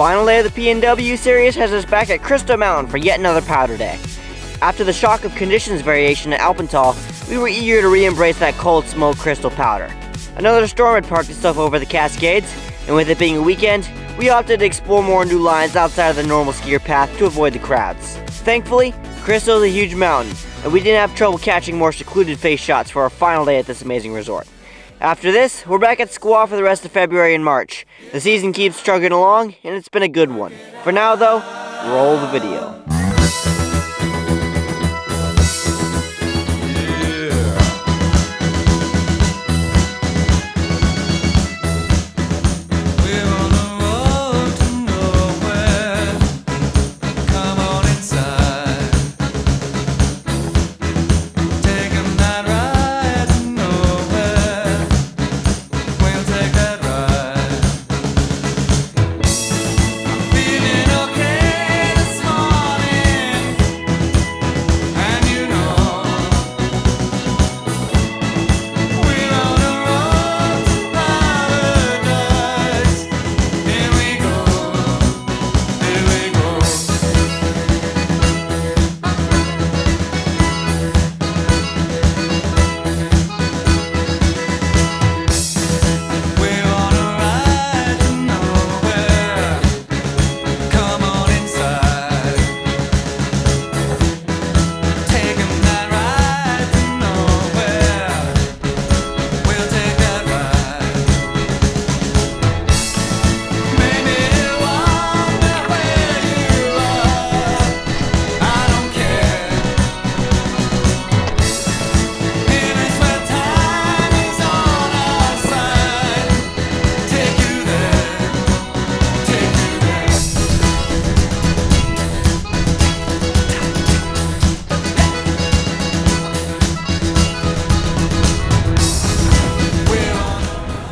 final day of the PNW series has us back at Crystal Mountain for yet another powder day. After the shock of conditions variation at Alpental, we were eager to re-embrace that cold smoke crystal powder. Another storm had parked itself over the Cascades, and with it being a weekend, we opted to explore more new lines outside of the normal skier path to avoid the crowds. Thankfully, Crystal is a huge mountain, and we didn't have trouble catching more secluded face shots for our final day at this amazing resort. After this, we're back at Squaw for the rest of February and March. The season keeps chugging along, and it's been a good one. For now though, roll the video.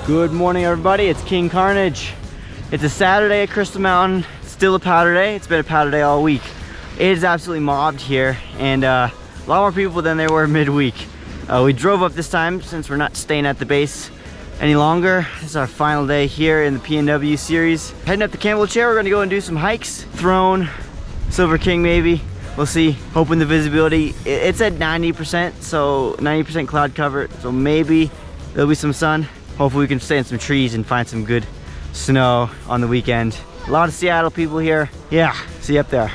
Good morning everybody, it's King Carnage. It's a Saturday at Crystal Mountain, still a powder day. It's been a powder day all week. It is absolutely mobbed here and a lot more people than there were midweek. We drove up this time since we're not staying at the base any longer. This is our final day here in the PNW series. Heading up to Campbell Chair, we're gonna go and do some hikes. Throne, Silver King maybe, we'll see. Hoping the visibility, it's at 90%, so 90% cloud cover, so maybe there'll be some sun. Hopefully we can stay in some trees and find some good snow on the weekend. A lot of Seattle people here. Yeah, see you up there.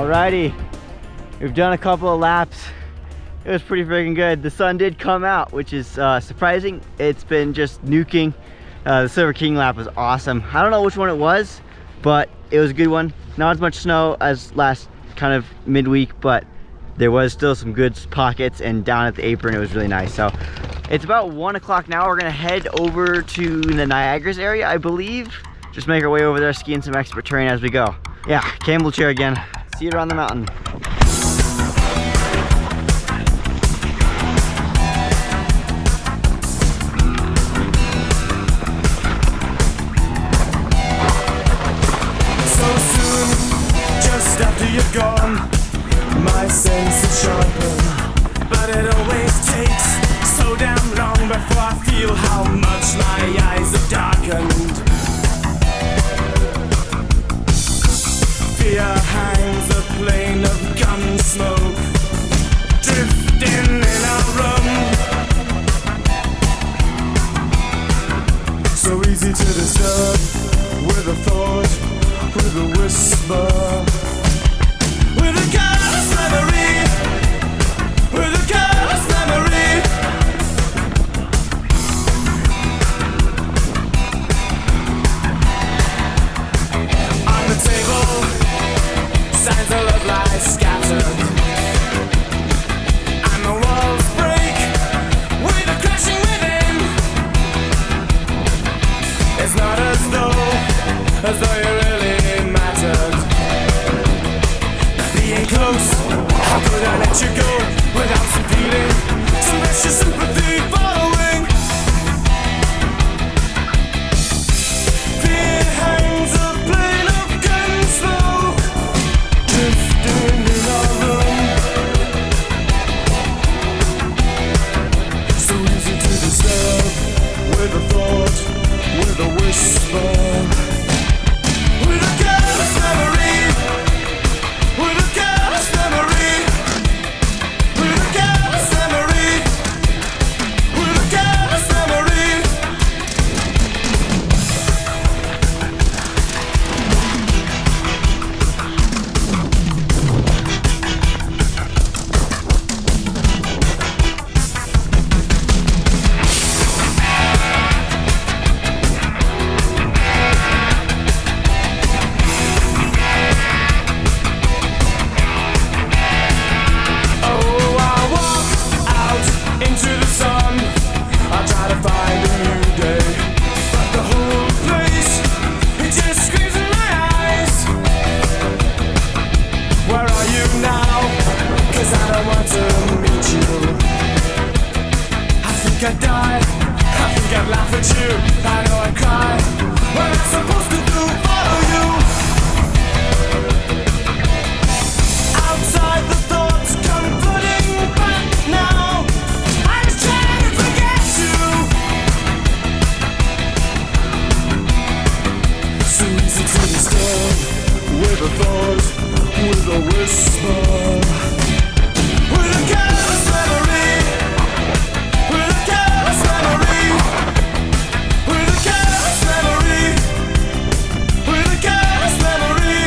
Alrighty, we've done a couple of laps. It was pretty freaking good. The sun did come out, which is surprising. It's been just nuking. The Silver King lap was awesome. I don't know which one it was, but it was a good one. Not as much snow as last kind of midweek, but there was still some good pockets, and down at the apron it was really nice. So it's about 1 o'clock now. We're gonna head over to the Niagara's area, I believe. Just make our way over there, skiing some expert terrain as we go. Yeah, Campbell chair again. See you around the mountain. So soon, just after you're gone, my senses sharpen, but it always takes so damn long before I feel how much my eyes have darkened. Fear hangs a plane of gun smoke, drifting in our room. So easy to disturb with a thought, with a whisper, with a careless memory, with a careless memory. On the table, signs of love lie scattered, and the walls break with a crashing within. It's not as though you really mattered. Being close, how could I let you go without some feeling, some extra sympathy following? Fear hangs a plane of gun smoke, drifting in our room. So easy to disturb with a thought, with a whisper, with a careless memory, with a careless memory, with a careless memory, with a careless memory. Oh, I walk out into the sun. I try to find a new day, but the whole place, it just screams in my eyes. Where are you now? 'Cause I don't want to meet you. I think I'd die, I think I'd laugh at you, I know I'd cry. What am I supposed to do? Follow you. Outside the thoughts come flooding back now. I just try to forget you. So easy to disturb with a thought, with a whisper, with a careless memory, with a careless memory, with a careless memory, with a careless memory,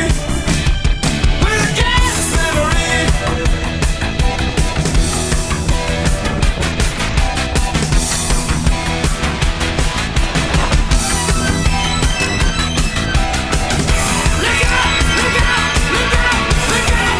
with a careless memory. Look out! Look out! Look out! Look out!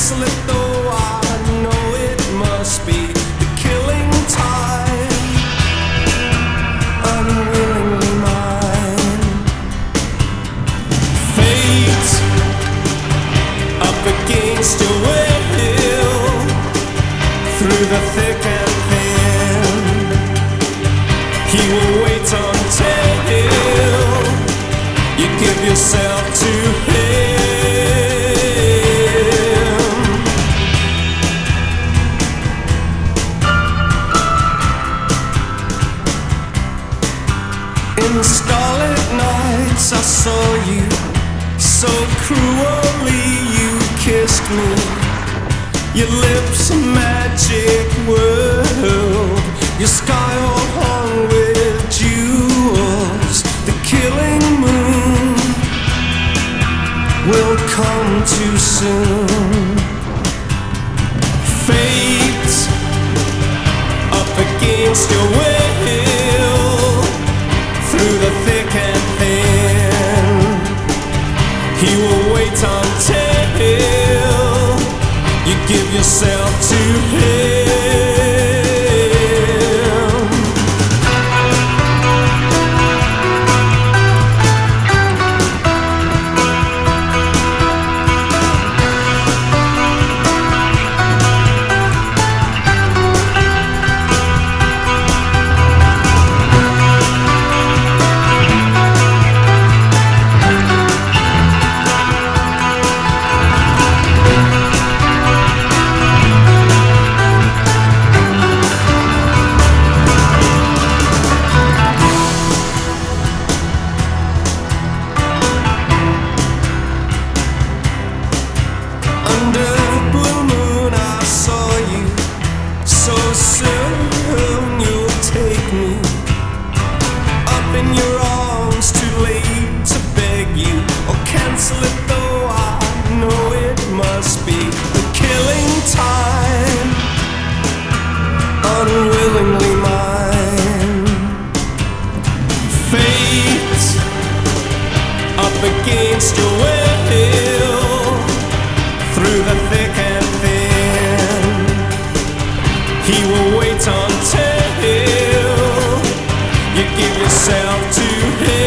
cancel it though I know it must be the killing time. Unwillingly mine. Fate up against your will, through the thick and thin. He will wait until you give yourself to him. In starlit nights I saw you, so cruelly you kissed me. Your lips a magic world, your sky all hung with jewels. The killing moon will come too soon. Fate up against your will, through the thick and thin. He will wait until you give yourself to him. Unwillingly mine. Fate up against your will, through the thick and thin. He will wait until you give yourself to him.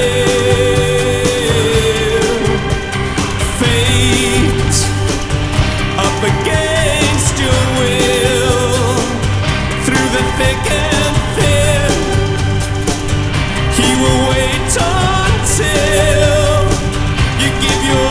Fate up against your will, through the thick and thin. He will wait until you give your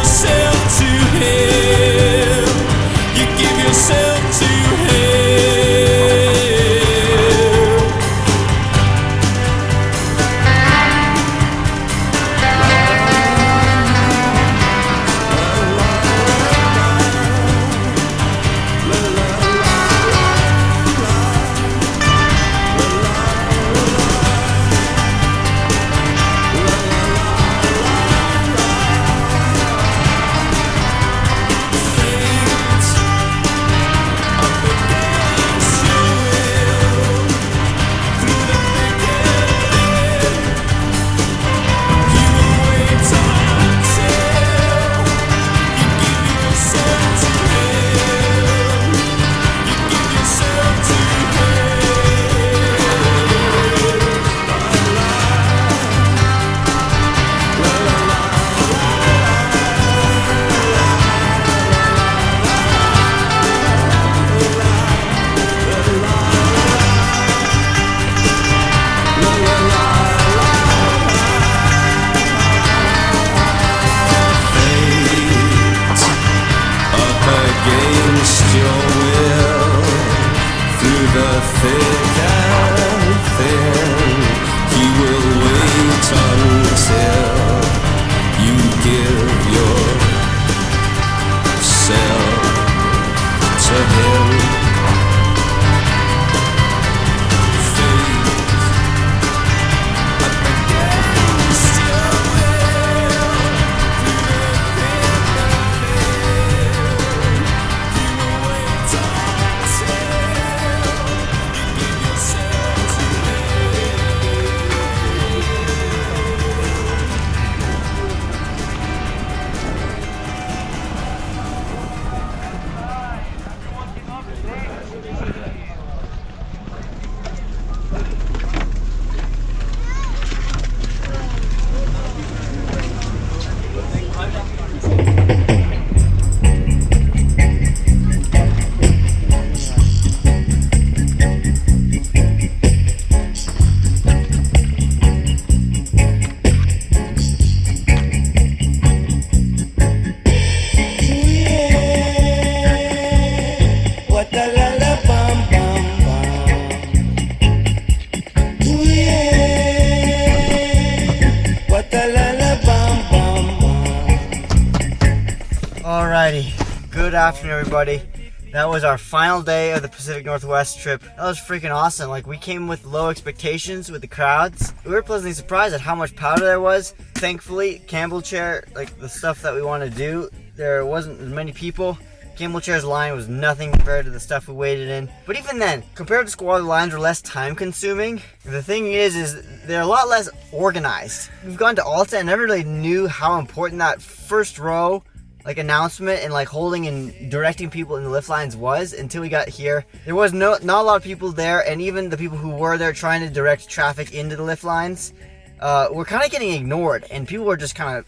Alrighty, good afternoon everybody. That was our final day of the Pacific Northwest trip. That was freaking awesome. Like, we came with low expectations with the crowds. We were pleasantly surprised at how much powder there was. Thankfully, Campbell chair, like the stuff that we want to do, there wasn't as many people. Campbell chair's line was nothing compared to the stuff we waited in. But even then, compared to Squaw, the lines were less time consuming. The thing is they're a lot less organized. We've gone to Alta and never really knew how important that first row like announcement and like holding and directing people in the lift lines was until we got here. There was not a lot of people there, and even the people who were there trying to direct traffic into the lift lines were kind of getting ignored, and people were just kind of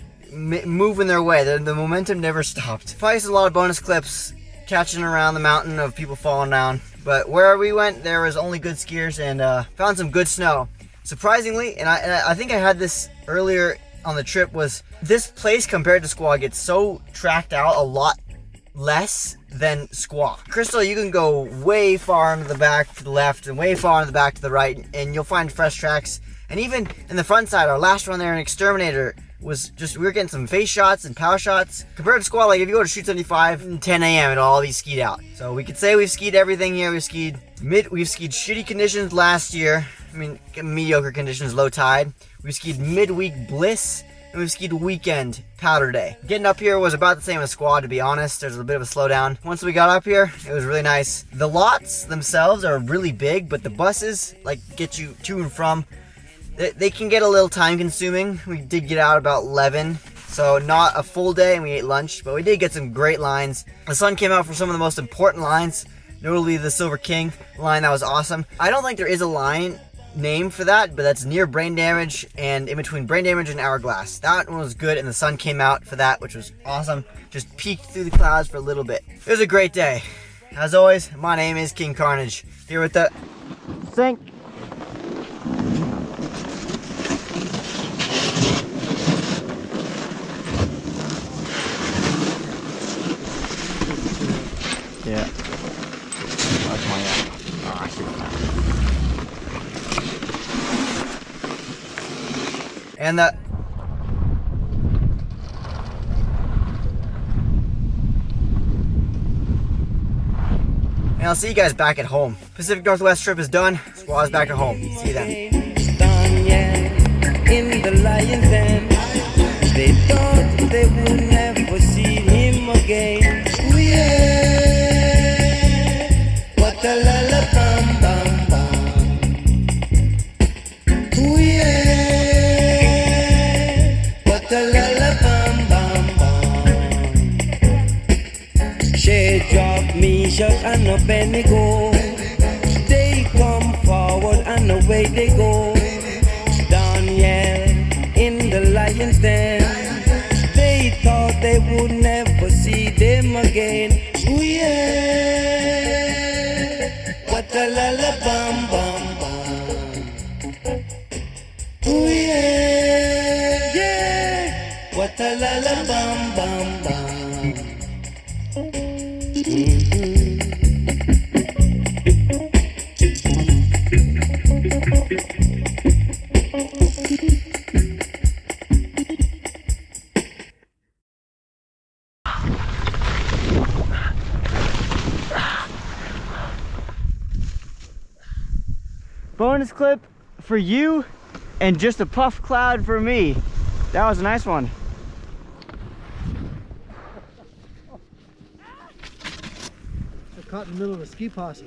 moving their way. The momentum never stopped. Probably a lot of bonus clips catching around the mountain of people falling down, but where we went there was only good skiers, and found some good snow. Surprisingly, and I think I had this earlier on the trip, was this place compared to Squaw gets so tracked out a lot less than Squaw. Crystal, you can go way far into the back to the left and way far in the back to the right, and you'll find fresh tracks. And even in the front side, our last run there in Exterminator was just, we were getting some face shots and power shots. Compared to Squaw, like if you go to Chute 75, 10 a.m. it'll all be skied out. So we could say we've skied everything here. We've skied shitty conditions last year. I mean, mediocre conditions, low tide. We've skied midweek bliss, and we've skied weekend powder day. Getting up here was about the same as Squaw, to be honest. There's a bit of a slowdown. Once we got up here, it was really nice. The lots themselves are really big, but the buses, like, get you to and from, they can get a little time consuming. We did get out about 11, so not a full day, and we ate lunch, but we did get some great lines. The sun came out for some of the most important lines, notably the Silver King line. That was awesome. I don't think there is a line name for that, but that's near Brain Damage and in between Brain Damage and Hourglass. That one was good, and the sun came out for that, which was awesome. Just peeked through the clouds for a little bit. It was a great day. As always, my name is King Carnage, here with the sink. Yeah. That's my and the and I'll see you guys back at home. Pacific Northwest trip is done. Squaw's back at home. See you then. In the lion's den, they thought they would never see him again. Ooh, yeah. What a la bam bam bam. Ooh, yeah. She drop me shot and a penny go. They come forward and away they go. Daniel in the lion's den. They thought they would never see them again. Ooh yeah. What a la la bam bam bam. Ooh yeah. Yeah. What a la la bam bam bam. Bonus clip for you and just a puff cloud for me. That was a nice one. Caught in the middle of a ski posse.